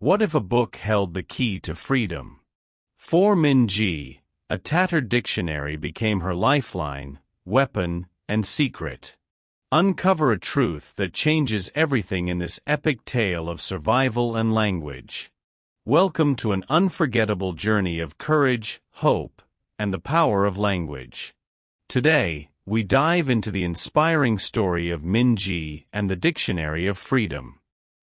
What if a book held the key to freedom? For Minji, a tattered dictionary became her lifeline, weapon, and secret. Uncover a truth that changes everything in this epic tale of survival and language. Welcome to an unforgettable journey of courage, hope, and the power of language. Today, we dive into the inspiring story of Minji and the Dictionary of Freedom.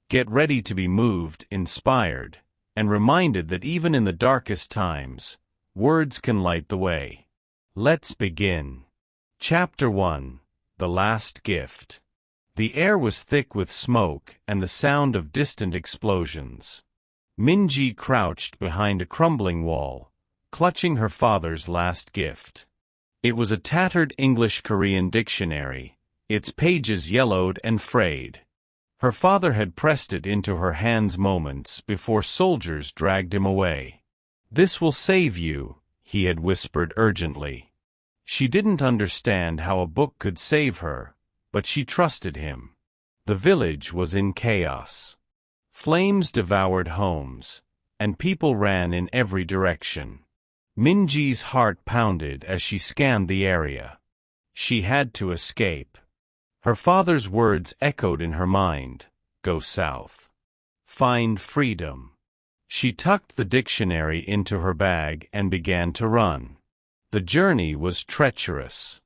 Get ready to be moved, inspired, and reminded that even in the darkest times, words can light the way. Let's begin. Chapter 1: The Last Gift. The air was thick with smoke and the sound of distant explosions. Minji crouched behind a crumbling wall, clutching her father's last gift. It was a tattered English-Korean dictionary, its pages yellowed and frayed. Her father had pressed it into her hands moments before soldiers dragged him away. "This will save you," he had whispered urgently. She didn't understand how a book could save her, but she trusted him. The village was in chaos. Flames devoured homes, and people ran in every direction. Minji's heart pounded as she scanned the area. She had to escape. Her father's words echoed in her mind: "Go south. Find freedom." She tucked the dictionary into her bag and began to run. The journey was treacherous.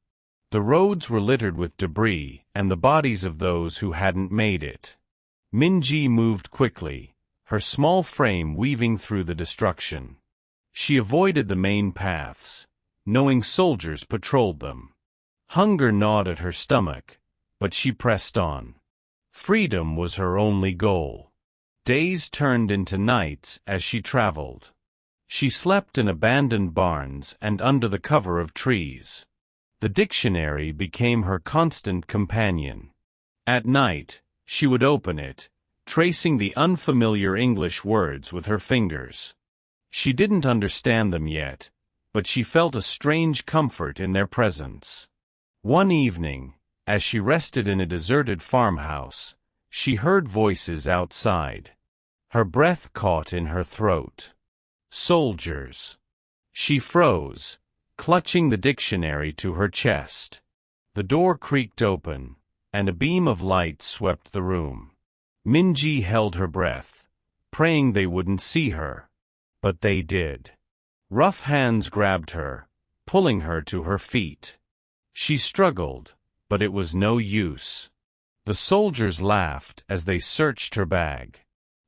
The roads were littered with debris and the bodies of those who hadn't made it. Minji moved quickly, her small frame weaving through the destruction. She avoided the main paths, knowing soldiers patrolled them. Hunger gnawed at her stomach, but she pressed on. Freedom was her only goal. Days turned into nights as she traveled. She slept in abandoned barns and under the cover of trees. The dictionary became her constant companion. At night, she would open it, tracing the unfamiliar English words with her fingers. She didn't understand them yet, but she felt a strange comfort in their presence. One evening, as she rested in a deserted farmhouse, she heard voices outside. Her breath caught in her throat. Soldiers. She froze, clutching the dictionary to her chest. The door creaked open, and a beam of light swept the room. Minji held her breath, praying they wouldn't see her. But they did. Rough hands grabbed her, pulling her to her feet. She struggled, but it was no use. The soldiers laughed as they searched her bag.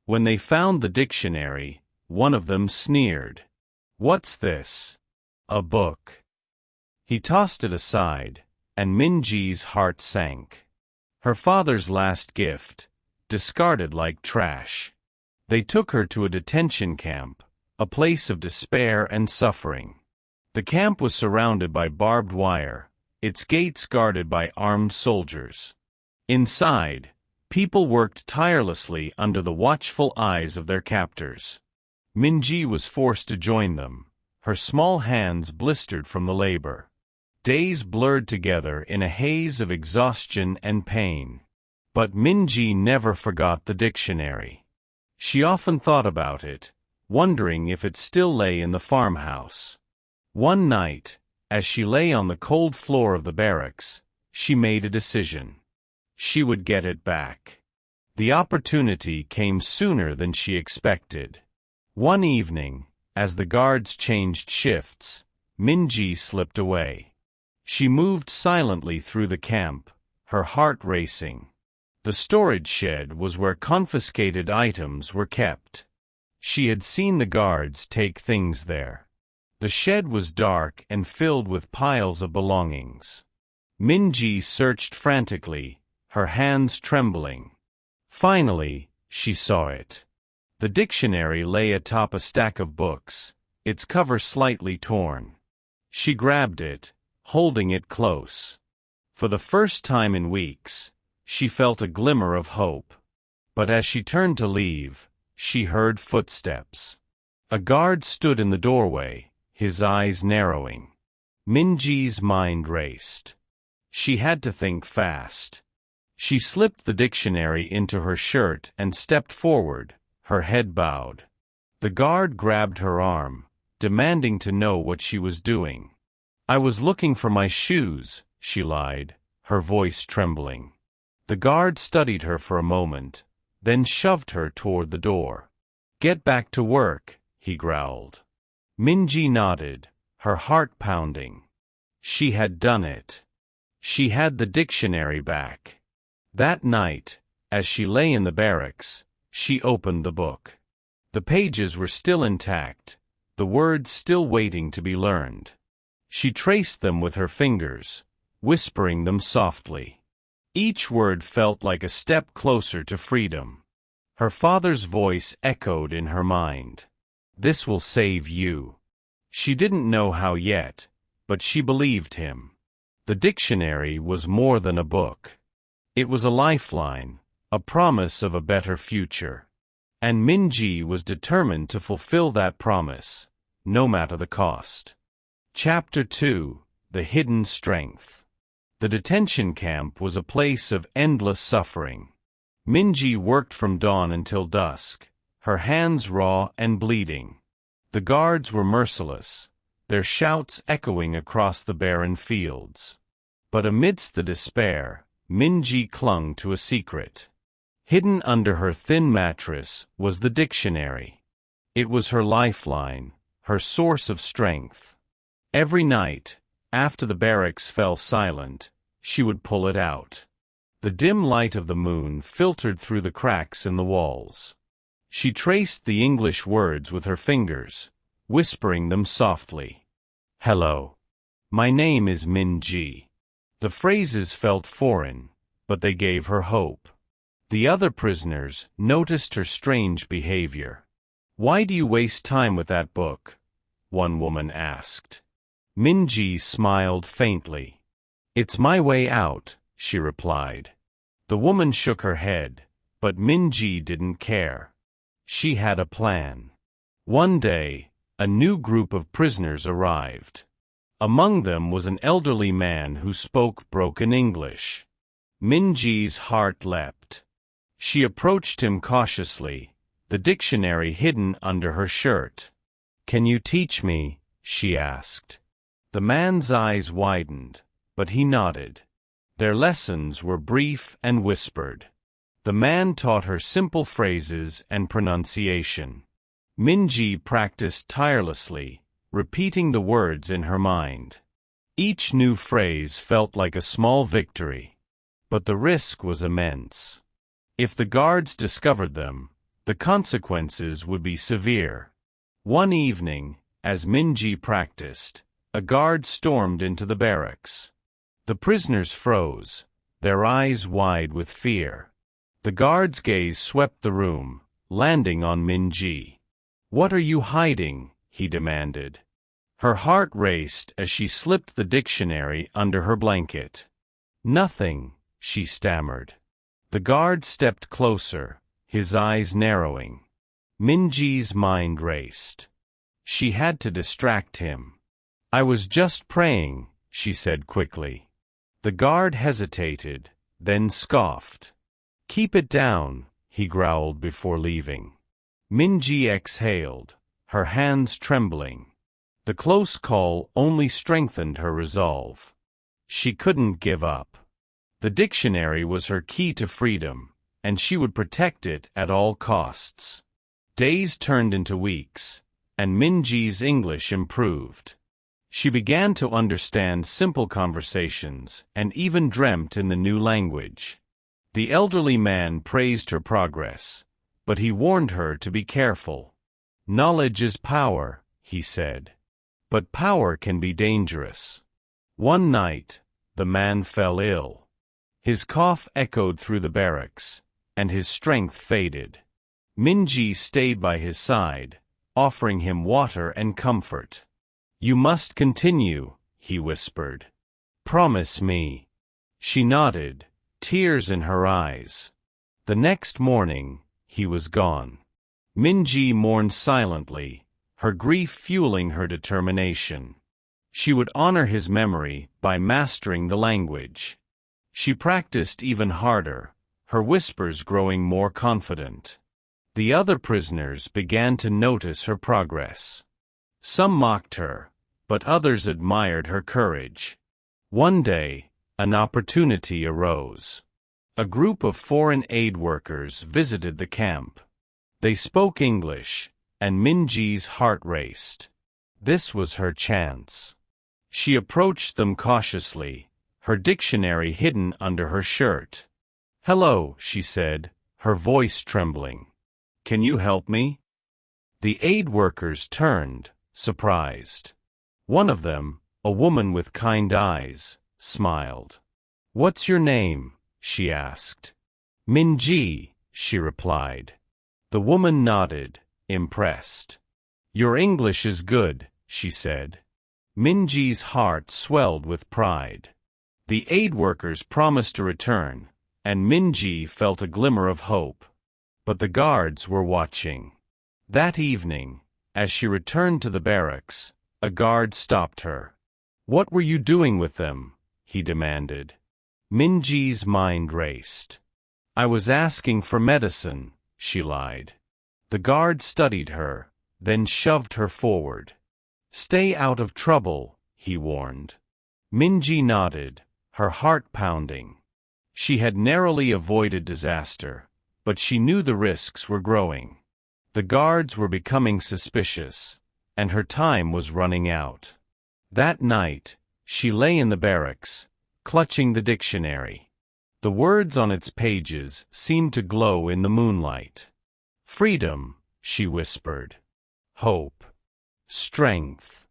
When they found the dictionary, one of them sneered. "What's this?" "A book." He tossed it aside, and Minji's heart sank. Her father's last gift, discarded like trash. They took her to a detention camp, a place of despair and suffering. The camp was surrounded by barbed wire, its gates guarded by armed soldiers. Inside, people worked tirelessly under the watchful eyes of their captors. Minji was forced to join them, her small hands blistered from the labor. Days blurred together in a haze of exhaustion and pain. But Minji never forgot the dictionary. She often thought about it, wondering if it still lay in the farmhouse. One night, as she lay on the cold floor of the barracks, she made a decision. She would get it back. The opportunity came sooner than she expected. One evening, as the guards changed shifts, Minji slipped away. She moved silently through the camp, her heart racing. The storage shed was where confiscated items were kept. She had seen the guards take things there. The shed was dark and filled with piles of belongings. Minji searched frantically, her hands trembling. Finally, she saw it. The dictionary lay atop a stack of books, its cover slightly torn. She grabbed it, holding it close. For the first time in weeks, she felt a glimmer of hope. But as she turned to leave, she heard footsteps. A guard stood in the doorway, his eyes narrowing. Minji's mind raced. She had to think fast. She slipped the dictionary into her shirt and stepped forward, her head bowed. The guard grabbed her arm, demanding to know what she was doing. "I was looking for my shoes," she lied, her voice trembling. The guard studied her for a moment, then shoved her toward the door. "Get back to work," he growled. Minji nodded, her heart pounding. She had done it. She had the dictionary back. That night, as she lay in the barracks, she opened the book. The pages were still intact, the words still waiting to be learned. She traced them with her fingers, whispering them softly. Each word felt like a step closer to freedom. Her father's voice echoed in her mind. "This will save you." She didn't know how yet, but she believed him. The dictionary was more than a book. It was a lifeline, a promise of a better future. And Minji was determined to fulfill that promise, no matter the cost. Chapter 2: The Hidden Strength. The detention camp was a place of endless suffering. Minji worked from dawn until dusk, her hands raw and bleeding. The guards were merciless, their shouts echoing across the barren fields. But amidst the despair, Minji clung to a secret. Hidden under her thin mattress was the dictionary. It was her lifeline, her source of strength. Every night, after the barracks fell silent, she would pull it out. The dim light of the moon filtered through the cracks in the walls. She traced the English words with her fingers, whispering them softly. "Hello. My name is Minji." The phrases felt foreign, but they gave her hope. The other prisoners noticed her strange behavior. "Why do you waste time with that book?" one woman asked. Minji smiled faintly. "It's my way out," she replied. The woman shook her head, but Minji didn't care. She had a plan. One day, a new group of prisoners arrived. Among them was an elderly man who spoke broken English. Minji's heart leapt. She approached him cautiously, the dictionary hidden under her shirt. "Can you teach me?" she asked. The man's eyes widened, but he nodded. Their lessons were brief and whispered. The man taught her simple phrases and pronunciation. Minji practiced tirelessly, repeating the words in her mind. Each new phrase felt like a small victory. But the risk was immense. If the guards discovered them, the consequences would be severe. One evening, as Minji practiced, a guard stormed into the barracks. The prisoners froze, their eyes wide with fear. The guard's gaze swept the room, landing on Minji. "What are you hiding?" he demanded. Her heart raced as she slipped the dictionary under her blanket. "Nothing," she stammered. The guard stepped closer, his eyes narrowing. Minji's mind raced. She had to distract him. "I was just praying," she said quickly. The guard hesitated, then scoffed. "Keep it down," he growled before leaving. Minji exhaled, her hands trembling. The close call only strengthened her resolve. She couldn't give up. The dictionary was her key to freedom, and she would protect it at all costs. Days turned into weeks, and Minji's English improved. She began to understand simple conversations and even dreamt in the new language. The elderly man praised her progress, but he warned her to be careful. "Knowledge is power," he said. "But power can be dangerous." One night, the man fell ill. His cough echoed through the barracks, and his strength faded. Minji stayed by his side, offering him water and comfort. "You must continue," he whispered. "Promise me." She nodded, tears in her eyes. The next morning, he was gone. Minji mourned silently, her grief fueling her determination. She would honor his memory by mastering the language. She practiced even harder, her whispers growing more confident. The other prisoners began to notice her progress. Some mocked her, but others admired her courage. One day, an opportunity arose. A group of foreign aid workers visited the camp. They spoke English, and Minji's heart raced. This was her chance. She approached them cautiously, her dictionary hidden under her shirt. "Hello," she said, her voice trembling. "Can you help me?" The aid workers turned, surprised. One of them, a woman with kind eyes, smiled. "What's your name?" she asked. "Minji," she replied. The woman nodded, impressed. "Your English is good," she said. Minji's heart swelled with pride. The aid workers promised to return, and Minji felt a glimmer of hope. But the guards were watching. That evening, as she returned to the barracks, a guard stopped her. "What were you doing with them?" he demanded. Minji's mind raced. "I was asking for medicine," she lied. The guard studied her, then shoved her forward. "Stay out of trouble," he warned. Minji nodded, her heart pounding. She had narrowly avoided disaster, but she knew the risks were growing. The guards were becoming suspicious, and her time was running out. That night, she lay in the barracks, clutching the dictionary. The words on its pages seemed to glow in the moonlight. "Freedom," she whispered. "Hope. Strength."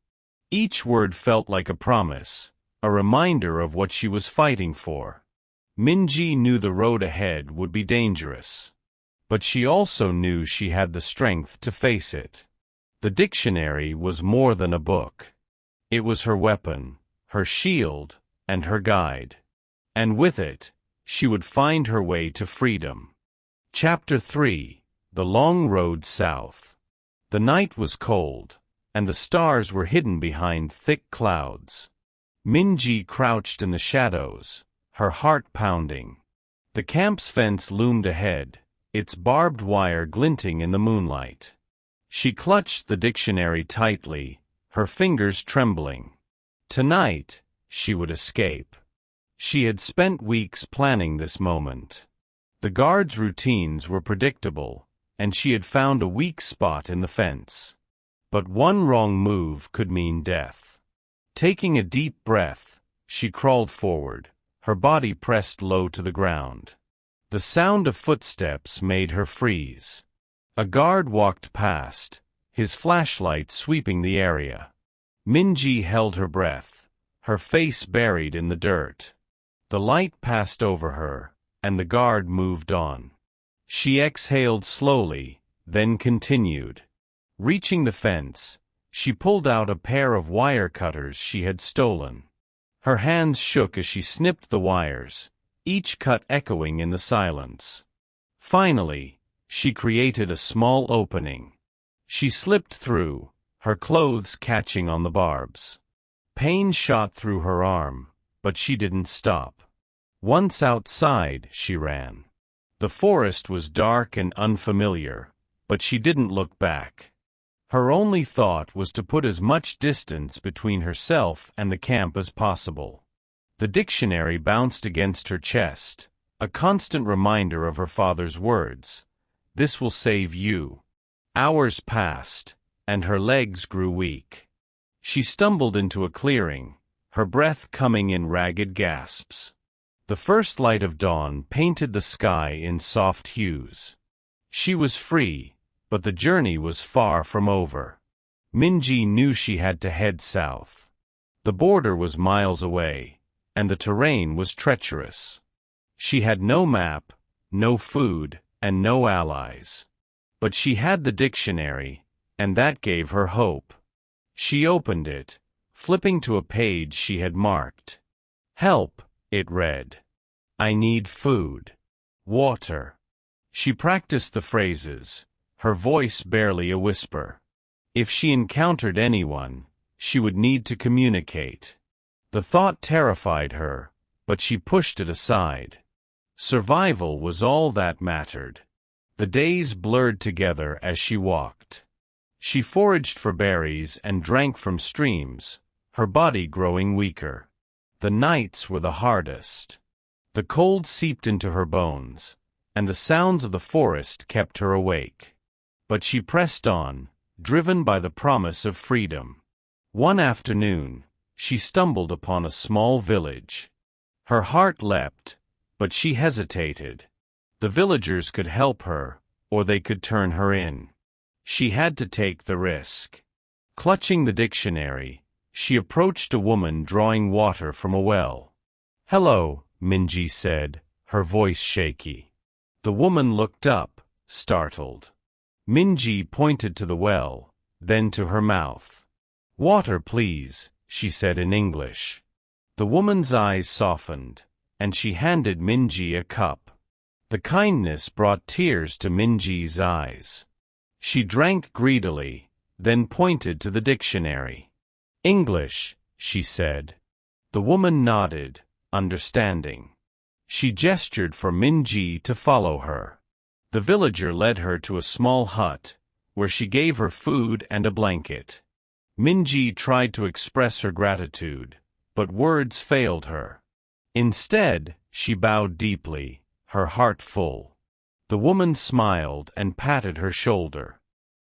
Each word felt like a promise, a reminder of what she was fighting for. Minji knew the road ahead would be dangerous. But she also knew she had the strength to face it. The dictionary was more than a book. It was her weapon, her shield, and her guide. And with it, she would find her way to freedom. Chapter 3: The Long Road South. The night was cold, and the stars were hidden behind thick clouds. Minji crouched in the shadows, her heart pounding. The camp's fence loomed ahead, its barbed wire glinting in the moonlight. She clutched the dictionary tightly, her fingers trembling. Tonight, she would escape. She had spent weeks planning this moment. The guards' routines were predictable, and she had found a weak spot in the fence. But one wrong move could mean death. Taking a deep breath, she crawled forward, her body pressed low to the ground. The sound of footsteps made her freeze. A guard walked past, his flashlight sweeping the area. Minji held her breath, her face buried in the dirt. The light passed over her, and the guard moved on. She exhaled slowly, then continued. Reaching the fence, she pulled out a pair of wire cutters she had stolen. Her hands shook as she snipped the wires, each cut echoing in the silence. Finally, she created a small opening. She slipped through, her clothes catching on the barbs. Pain shot through her arm, but she didn't stop. Once outside, she ran. The forest was dark and unfamiliar, but she didn't look back. Her only thought was to put as much distance between herself and the camp as possible. The dictionary bounced against her chest, a constant reminder of her father's words. "This will save you." Hours passed, and her legs grew weak. She stumbled into a clearing, her breath coming in ragged gasps. The first light of dawn painted the sky in soft hues. She was free, but the journey was far from over. Minji knew she had to head south. The border was miles away, and the terrain was treacherous. She had no map, no food, and no allies. But she had the dictionary, and that gave her hope. She opened it, flipping to a page she had marked. "Help," it read. "I need food. Water." She practiced the phrases, her voice barely a whisper. If she encountered anyone, she would need to communicate. The thought terrified her, but she pushed it aside. Survival was all that mattered. The days blurred together as she walked. She foraged for berries and drank from streams, her body growing weaker. The nights were the hardest. The cold seeped into her bones, and the sounds of the forest kept her awake. But she pressed on, driven by the promise of freedom. One afternoon, she stumbled upon a small village. Her heart leapt, but she hesitated. The villagers could help her, or they could turn her in. She had to take the risk. Clutching the dictionary, she approached a woman drawing water from a well. "Hello," Minji said, her voice shaky. The woman looked up, startled. Minji pointed to the well, then to her mouth. "Water, please," she said in English. The woman's eyes softened, and she handed Minji a cup. The kindness brought tears to Minji's eyes. She drank greedily, then pointed to the dictionary. "English," she said. The woman nodded, understanding. She gestured for Minji to follow her. The villager led her to a small hut, where she gave her food and a blanket. Minji tried to express her gratitude, but words failed her. Instead, she bowed deeply, her heart full. The woman smiled and patted her shoulder.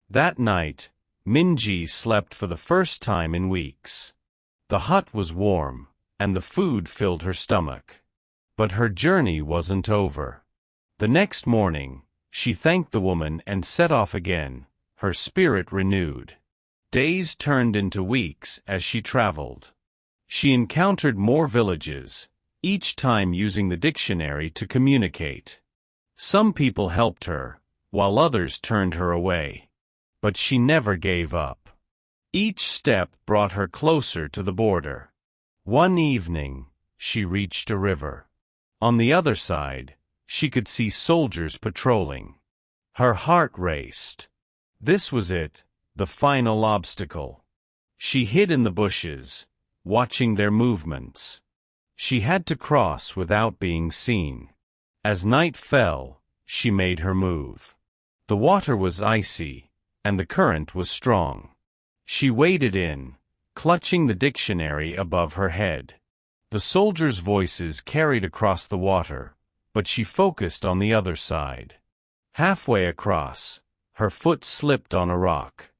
That night, Minji slept for the first time in weeks. The hut was warm, and the food filled her stomach. But her journey wasn't over. The next morning, she thanked the woman and set off again, her spirit renewed. Days turned into weeks as she traveled. She encountered more villages, each time using the dictionary to communicate. Some people helped her, while others turned her away. But she never gave up. Each step brought her closer to the border. One evening, she reached a river. On the other side, she could see soldiers patrolling. Her heart raced. This was it, the final obstacle. She hid in the bushes, watching their movements. She had to cross without being seen. As night fell, she made her move. The water was icy, and the current was strong. She waded in, clutching the dictionary above her head. The soldiers' voices carried across the water, but she focused on the other side. Halfway across, her foot slipped on a rock.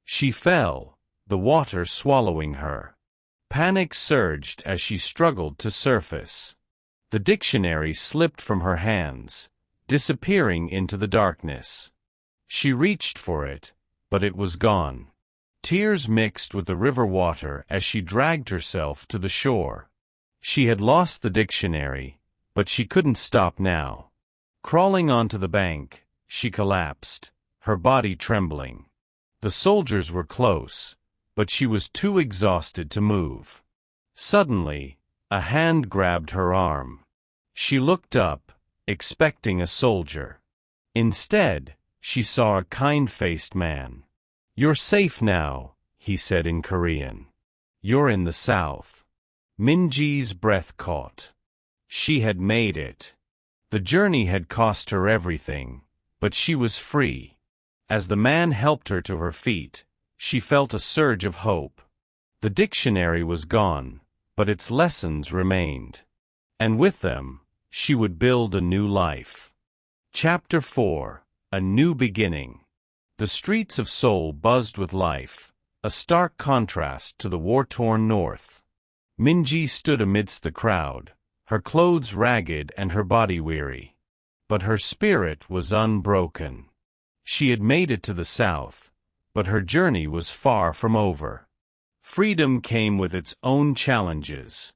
She fell, the water swallowing her. Panic surged as she struggled to surface. The dictionary slipped from her hands, disappearing into the darkness. She reached for it, but it was gone. Tears mixed with the river water as she dragged herself to the shore. She had lost the dictionary, but she couldn't stop now. Crawling onto the bank, she collapsed, her body trembling. The soldiers were close, but she was too exhausted to move. Suddenly, a hand grabbed her arm. She looked up, expecting a soldier. Instead, she saw a kind-faced man. "You're safe now," he said in Korean. "You're in the south." Minji's breath caught. She had made it. The journey had cost her everything, but she was free. As the man helped her to her feet, she felt a surge of hope. The dictionary was gone, but its lessons remained. And with them, she would build a new life. Chapter 4: A New Beginning. The streets of Seoul buzzed with life, a stark contrast to the war-torn north. Minji stood amidst the crowd, her clothes ragged and her body weary. But her spirit was unbroken. She had made it to the south, but her journey was far from over. Freedom came with its own challenges.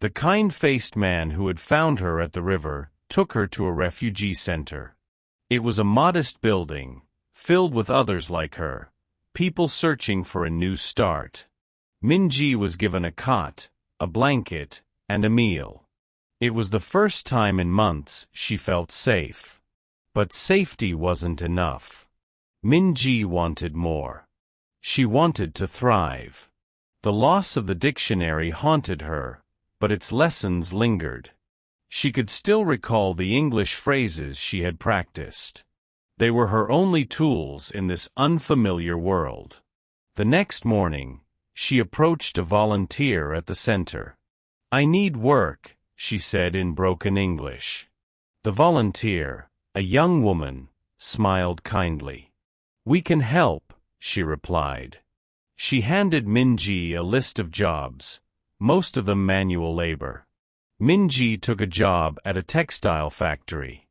The kind-faced man who had found her at the river took her to a refugee center. It was a modest building, filled with others like her, people searching for a new start. Minji was given a cot, a blanket, and a meal. It was the first time in months she felt safe. But safety wasn't enough. Minji wanted more. She wanted to thrive. The loss of the dictionary haunted her, but its lessons lingered. She could still recall the English phrases she had practiced. They were her only tools in this unfamiliar world. The next morning, she approached a volunteer at the center. "I need work," she said in broken English. The volunteer, a young woman, smiled kindly. "We can help," she replied. She handed Minji a list of jobs, most of them manual labor. Minji took a job at a textile factory.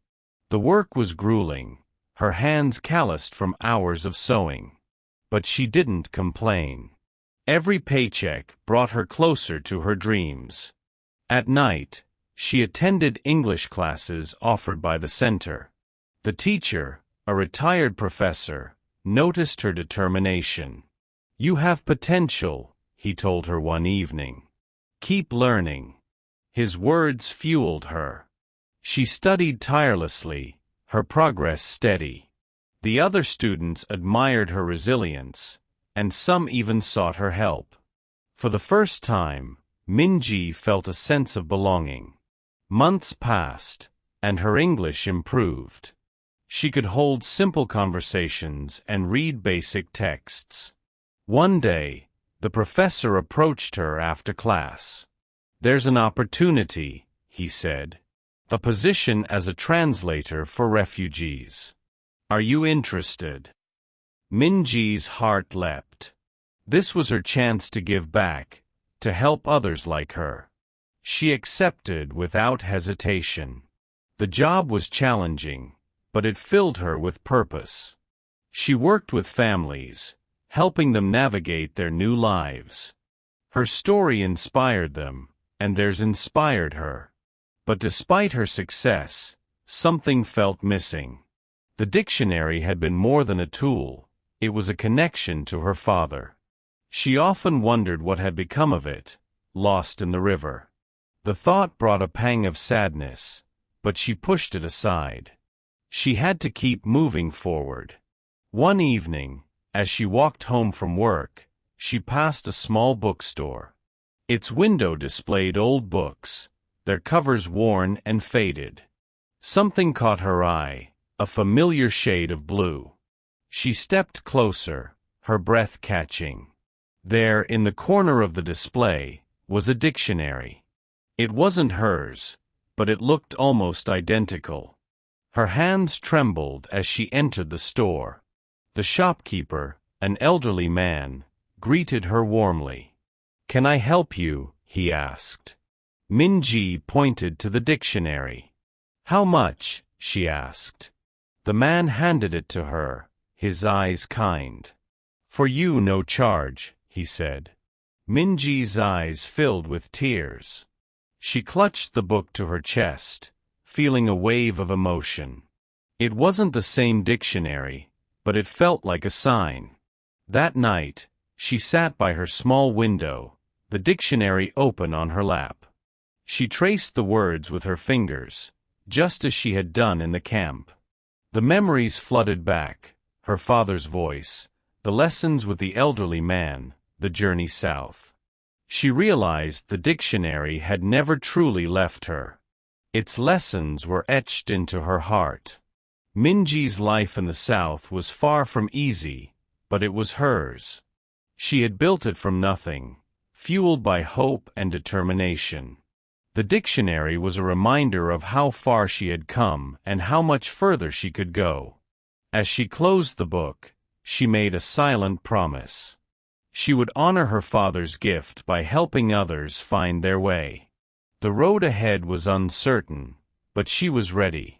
The work was grueling, her hands calloused from hours of sewing. But she didn't complain. Every paycheck brought her closer to her dreams. At night, she attended English classes offered by the center. The teacher, a retired professor, noticed her determination. "You have potential," he told her one evening. "Keep learning." His words fueled her. She studied tirelessly, her progress steady. The other students admired her resilience, and some even sought her help. For the first time, Minji felt a sense of belonging. Months passed, and her English improved. She could hold simple conversations and read basic texts. One day, the professor approached her after class. "There's an opportunity," he said. "A position as a translator for refugees. Are you interested?" Minji's heart leapt. This was her chance to give back, to help others like her. She accepted without hesitation. The job was challenging, but it filled her with purpose. She worked with families, helping them navigate their new lives. Her story inspired them, and theirs inspired her. But despite her success, something felt missing. The dictionary had been more than a tool, it was a connection to her father. She often wondered what had become of it, lost in the river. The thought brought a pang of sadness, but she pushed it aside. She had to keep moving forward. One evening, as she walked home from work, she passed a small bookstore. Its window displayed old books, their covers worn and faded. Something caught her eye, a familiar shade of blue. She stepped closer, her breath catching. There, in the corner of the display, was a dictionary. It wasn't hers, but it looked almost identical. Her hands trembled as she entered the store. The shopkeeper, an elderly man, greeted her warmly. "Can I help you?" he asked. Minji pointed to the dictionary. "How much?" she asked. The man handed it to her, his eyes kind. "For you no charge," he said. Minji's eyes filled with tears. She clutched the book to her chest, feeling a wave of emotion. It wasn't the same dictionary, but it felt like a sign. That night, she sat by her small window, the dictionary open on her lap. She traced the words with her fingers, just as she had done in the camp. The memories flooded back, her father's voice, the lessons with the elderly man, the journey south. She realized the dictionary had never truly left her. Its lessons were etched into her heart. Minji's life in the South was far from easy, but it was hers. She had built it from nothing, fueled by hope and determination. The dictionary was a reminder of how far she had come and how much further she could go. As she closed the book, she made a silent promise. She would honor her father's gift by helping others find their way. The road ahead was uncertain, but she was ready.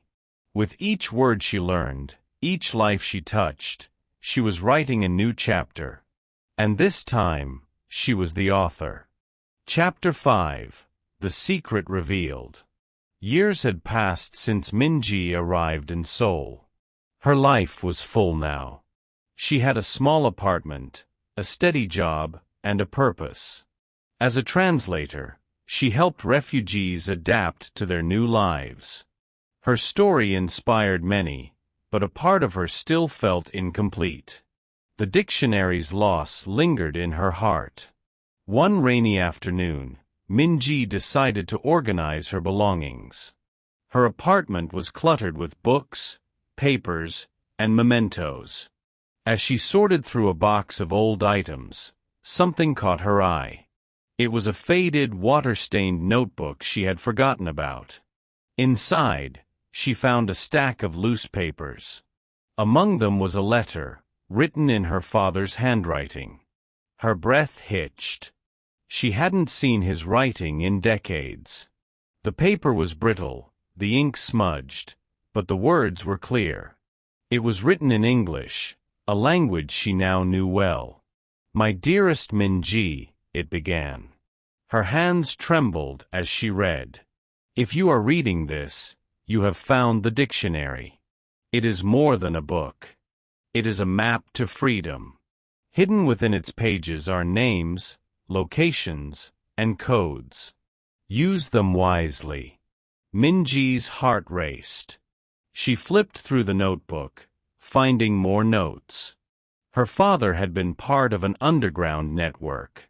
With each word she learned, each life she touched, she was writing a new chapter. And this time, she was the author. Chapter 5: The Secret Revealed. Years had passed since Minji arrived in Seoul. Her life was full now. She had a small apartment, a steady job, and a purpose. As a translator, she helped refugees adapt to their new lives. Her story inspired many, but a part of her still felt incomplete. The dictionary's loss lingered in her heart. One rainy afternoon, Minji decided to organize her belongings. Her apartment was cluttered with books, papers, and mementos. As she sorted through a box of old items, something caught her eye. It was a faded, water-stained notebook she had forgotten about. Inside, she found a stack of loose papers. Among them was a letter, written in her father's handwriting. Her breath hitched. She hadn't seen his writing in decades. The paper was brittle, the ink smudged, but the words were clear. It was written in English, a language she now knew well. "My dearest Minji," it began. Her hands trembled as she read. "If you are reading this, you have found the dictionary. It is more than a book. It is a map to freedom. Hidden within its pages are names, locations, and codes. Use them wisely." Minji's heart raced. She flipped through the notebook, finding more notes. Her father had been part of an underground network.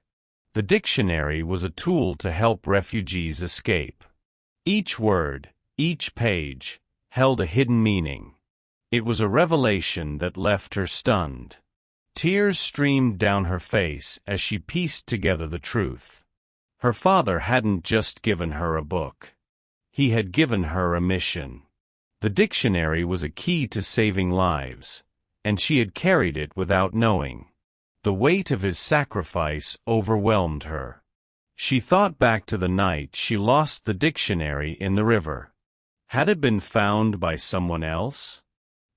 The dictionary was a tool to help refugees escape. Each word, each page, held a hidden meaning. It was a revelation that left her stunned. Tears streamed down her face as she pieced together the truth. Her father hadn't just given her a book. He had given her a mission. The dictionary was a key to saving lives, and she had carried it without knowing. The weight of his sacrifice overwhelmed her. She thought back to the night she lost the dictionary in the river. Had it been found by someone else?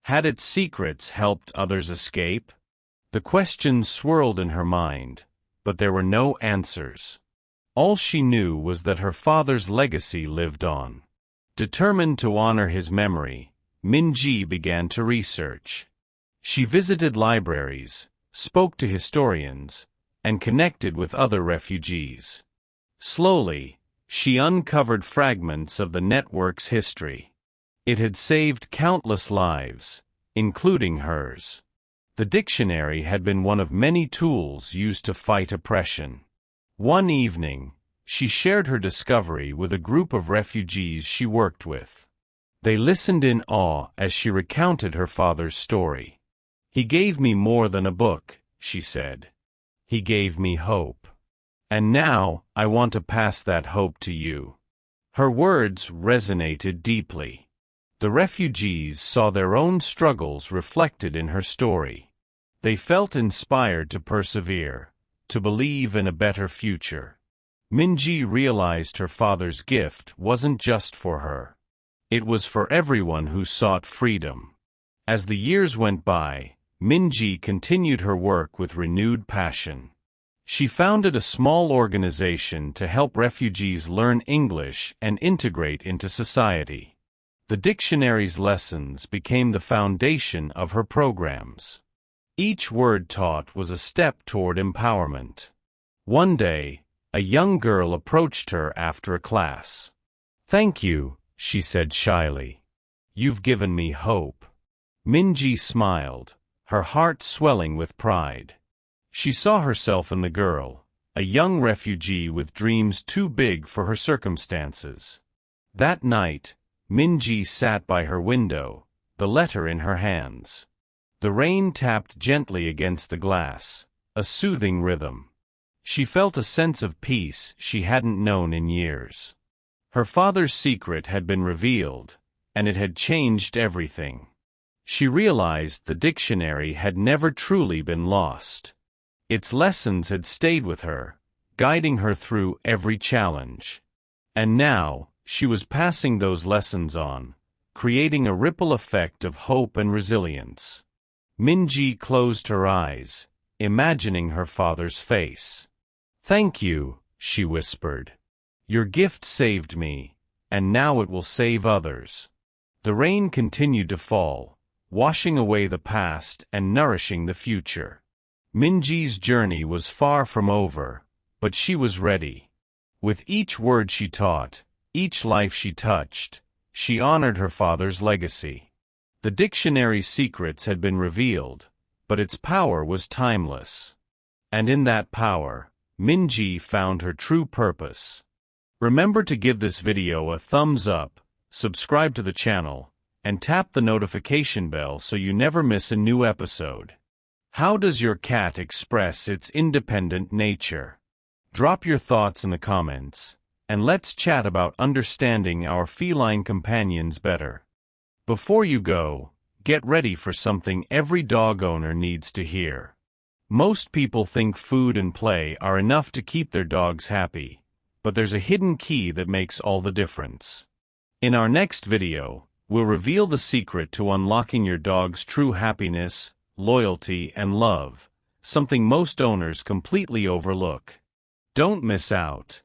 Had its secrets helped others escape? The questions swirled in her mind, but there were no answers. All she knew was that her father's legacy lived on. Determined to honor his memory, Minji began to research. She visited libraries, spoke to historians, and connected with other refugees. Slowly, she uncovered fragments of the network's history. It had saved countless lives, including hers. The dictionary had been one of many tools used to fight oppression. One evening, she shared her discovery with a group of refugees she worked with. They listened in awe as she recounted her father's story. "He gave me more than a book," she said. "He gave me hope. And now, I want to pass that hope to you." Her words resonated deeply. The refugees saw their own struggles reflected in her story. They felt inspired to persevere, to believe in a better future. Minji realized her father's gift wasn't just for her. It was for everyone who sought freedom. As the years went by, Minji continued her work with renewed passion. She founded a small organization to help refugees learn English and integrate into society. The dictionary's lessons became the foundation of her programs. Each word taught was a step toward empowerment. One day, a young girl approached her after a class. "Thank you," she said shyly. "You've given me hope." Minji smiled, her heart swelling with pride. She saw herself in the girl, a young refugee with dreams too big for her circumstances. That night, Minji sat by her window, the letter in her hands. The rain tapped gently against the glass, a soothing rhythm. She felt a sense of peace she hadn't known in years. Her father's secret had been revealed, and it had changed everything. She realized the dictionary had never truly been lost. Its lessons had stayed with her, guiding her through every challenge. And now, she was passing those lessons on, creating a ripple effect of hope and resilience. Minji closed her eyes, imagining her father's face. "Thank you," she whispered. "Your gift saved me, and now it will save others." The rain continued to fall, washing away the past and nourishing the future. Minji's journey was far from over, but she was ready. With each word she taught, each life she touched, she honored her father's legacy. The dictionary's secrets had been revealed, but its power was timeless. And in that power, Minji found her true purpose. Remember to give this video a thumbs up, subscribe to the channel, and tap the notification bell so you never miss a new episode. How does your cat express its independent nature? Drop your thoughts in the comments, and let's chat about understanding our feline companions better. Before you go, get ready for something every dog owner needs to hear. Most people think food and play are enough to keep their dogs happy, but there's a hidden key that makes all the difference. In our next video, we'll reveal the secret to unlocking your dog's true happiness, loyalty, and love, something most owners completely overlook. Don't miss out.